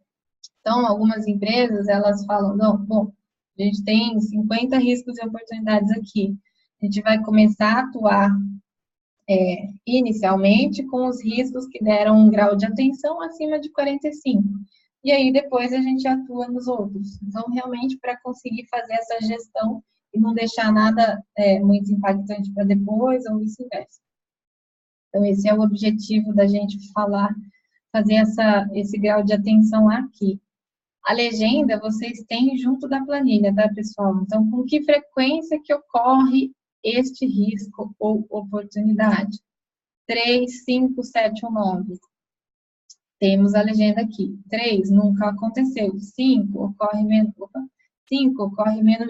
Então, algumas empresas, elas falam, não, bom, a gente tem 50 riscos e oportunidades aqui. A gente vai começar a atuar inicialmente com os riscos que deram um grau de atenção acima de 45. E aí, depois, a gente atua nos outros. Então, realmente, para conseguir fazer essa gestão e não deixar nada muito impactante para depois, ou vice-versa. Então, esse é o objetivo da gente fazer esse grau de atenção aqui. A legenda vocês têm junto da planilha, tá, pessoal? Então, com que frequência que ocorre este risco ou oportunidade? 3, 5, 7 ou 9. Temos a legenda aqui. 3, nunca aconteceu. 5, ocorre menos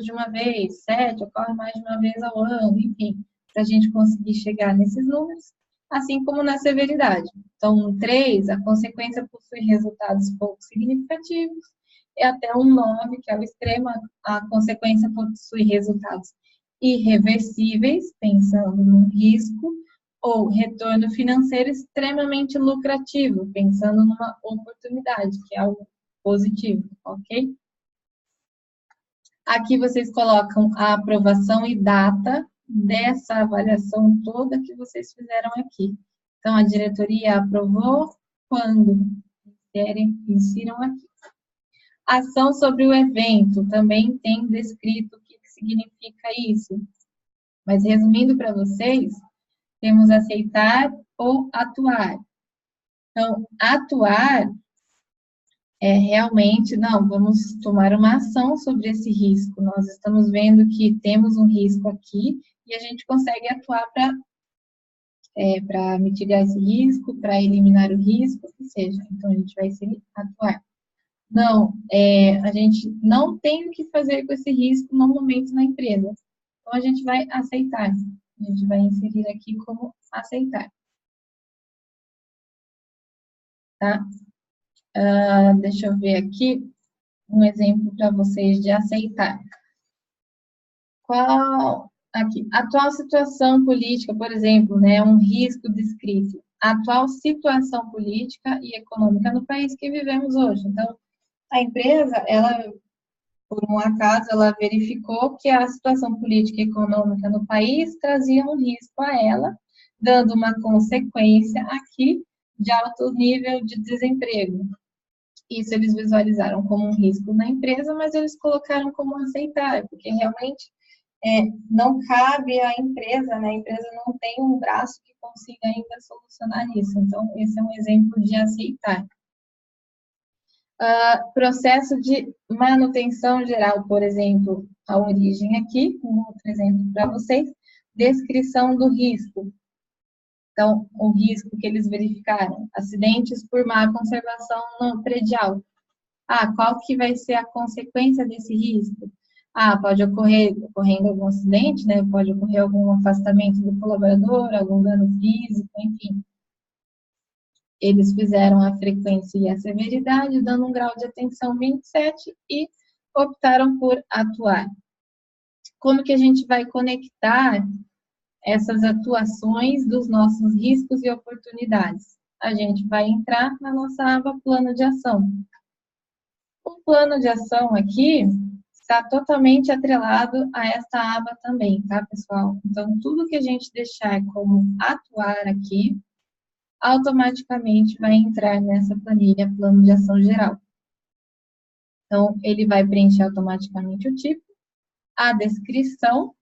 de uma vez. 7, ocorre mais de uma vez ao ano. Enfim, para a gente conseguir chegar nesses números, assim como na severidade. Então, 3, a consequência possui resultados pouco significativos, e até um 9, que é o extremo, a consequência possui resultados irreversíveis, pensando no risco, ou retorno financeiro extremamente lucrativo, pensando numa oportunidade, que é algo positivo, ok? Aqui vocês colocam a aprovação e data dessa avaliação toda que vocês fizeram aqui. Então, a diretoria aprovou quando? Insiram aqui. Ação sobre o evento, também tem descrito o que significa isso. Mas, resumindo para vocês, temos aceitar ou atuar. Então, atuar é realmente, não, vamos tomar uma ação sobre esse risco. Nós estamos vendo que temos um risco aqui e a gente consegue atuar para mitigar esse risco, para eliminar o risco, o que seja. Então, a gente vai atuar. Não, a gente não tem o que fazer com esse risco no momento na empresa. Então, a gente vai aceitar. A gente vai inserir aqui como aceitar. Tá? Deixa eu ver aqui um exemplo para vocês de aceitar. Aqui, atual situação política, por exemplo, né, um risco descrito. A atual situação política e econômica no país que vivemos hoje. Então, a empresa, ela, por um acaso, ela verificou que a situação política e econômica no país trazia um risco a ela, dando uma consequência aqui de alto nível de desemprego. Isso eles visualizaram como um risco na empresa, mas eles colocaram como aceitar, porque realmente não cabe à empresa, né? A empresa não tem um braço que consiga ainda solucionar isso. Então, esse é um exemplo de aceitar. Processo de manutenção geral, por exemplo, a origem aqui, um outro exemplo para vocês, descrição do risco. Então, o risco que eles verificaram, acidentes por má conservação no predial. Qual que vai ser a consequência desse risco? Pode ocorrendo algum acidente, né? Pode ocorrer algum afastamento do colaborador, algum dano físico, enfim. Eles fizeram a frequência e a severidade, dando um grau de atenção 27 e optaram por atuar. Como que a gente vai conectar essas atuações dos nossos riscos e oportunidades? A gente vai entrar na nossa aba Plano de Ação. O plano de ação aqui está totalmente atrelado a esta aba também, tá, pessoal? Então, tudo que a gente deixar como atuar aqui, automaticamente vai entrar nessa planilha Plano de Ação Geral. Então, ele vai preencher automaticamente o tipo, a descrição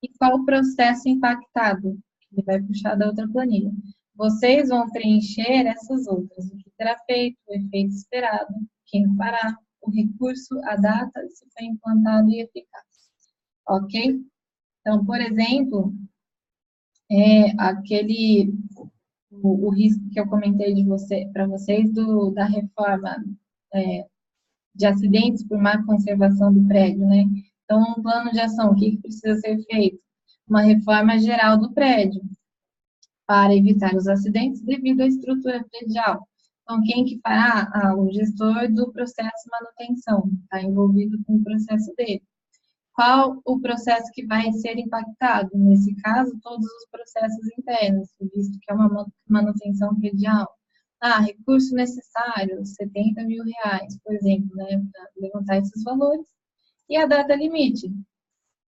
e qual o processo impactado. Ele vai puxar da outra planilha. Vocês vão preencher essas outras, o que será feito, o efeito esperado, quem fará, o recurso, a data, se foi implantado e eficaz. Ok? Então, por exemplo, o risco que eu comentei para vocês da reforma de acidentes por má conservação do prédio, né? Então, um plano de ação, o que precisa ser feito? Uma reforma geral do prédio, para evitar os acidentes devido à estrutura predial. Então, quem que fará? O gestor do processo de manutenção, está envolvido com o processo dele. Qual o processo que vai ser impactado? Nesse caso, todos os processos internos, visto que é uma manutenção predial. Recurso necessário, R$70 mil, por exemplo, né, para levantar esses valores. E a data limite.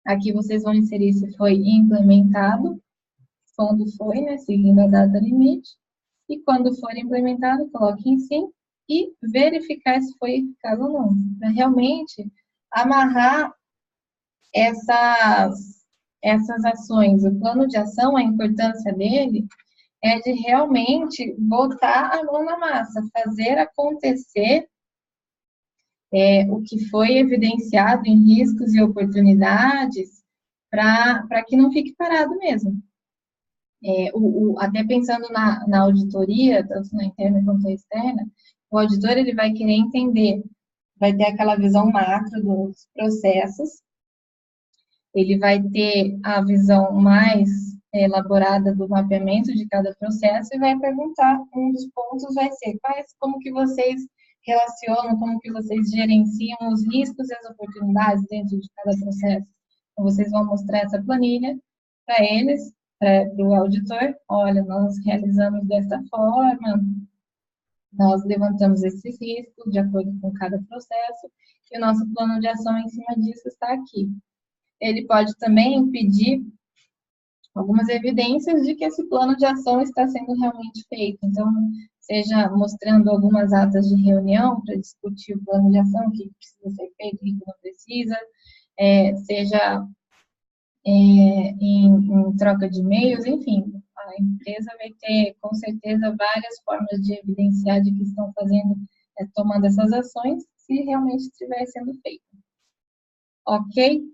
Aqui vocês vão inserir se foi implementado, quando foi, né, seguindo a data limite. E quando for implementado, coloque em sim e verificar se foi eficaz ou não. Para realmente amarrar essas ações. O plano de ação, a importância dele é de realmente botar a mão na massa, fazer acontecer o que foi evidenciado em riscos e oportunidades para que não fique parado mesmo. Até pensando na auditoria, tanto na interna quanto na externa, o auditor ele vai querer entender, vai ter aquela visão macro dos processos, ele vai ter a visão mais elaborada do mapeamento de cada processo e vai perguntar, um dos pontos vai ser, como que vocês relacionam, como que vocês gerenciam os riscos e as oportunidades dentro de cada processo. Então, vocês vão mostrar essa planilha para eles, para o auditor, olha, nós realizamos dessa forma, nós levantamos esses riscos de acordo com cada processo, e o nosso plano de ação em cima disso está aqui. Ele pode também pedir algumas evidências de que esse plano de ação está sendo realmente feito. Então, seja mostrando algumas atas de reunião para discutir o plano de ação, o que precisa ser feito, o que não precisa, seja em troca de e-mails, enfim, a empresa vai ter, com certeza, várias formas de evidenciar de que estão tomando essas ações, se realmente estiver sendo feito. Ok?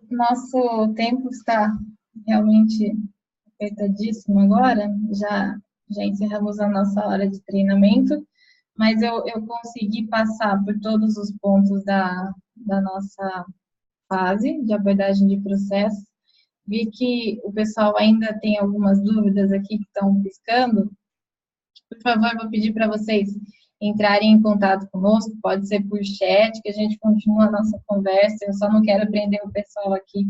Nosso tempo está realmente apertadíssimo agora, já encerramos a nossa hora de treinamento, mas eu consegui passar por todos os pontos da nossa fase de abordagem de processo. Vi que o pessoal ainda tem algumas dúvidas aqui que estão piscando. Por favor, vou pedir para vocês entrarem em contato conosco, pode ser por chat, que a gente continua a nossa conversa. Eu só não quero prender o pessoal aqui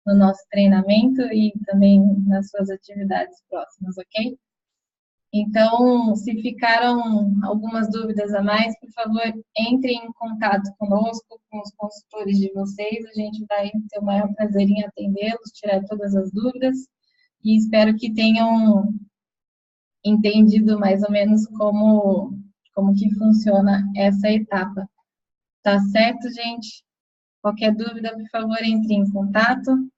no nosso treinamento e também nas suas atividades próximas, ok? Então, se ficaram algumas dúvidas a mais, por favor, entrem em contato conosco, com os consultores de vocês, a gente vai ter o maior prazer em atendê-los, tirar todas as dúvidas, e espero que tenham entendido mais ou menos como que funciona essa etapa. Tá certo, gente? Qualquer dúvida, por favor, entre em contato,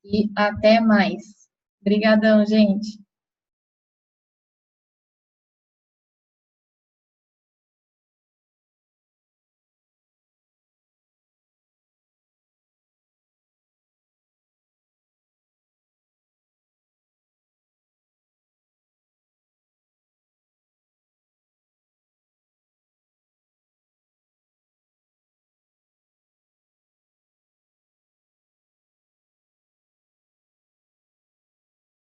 e até mais. Obrigadão, gente.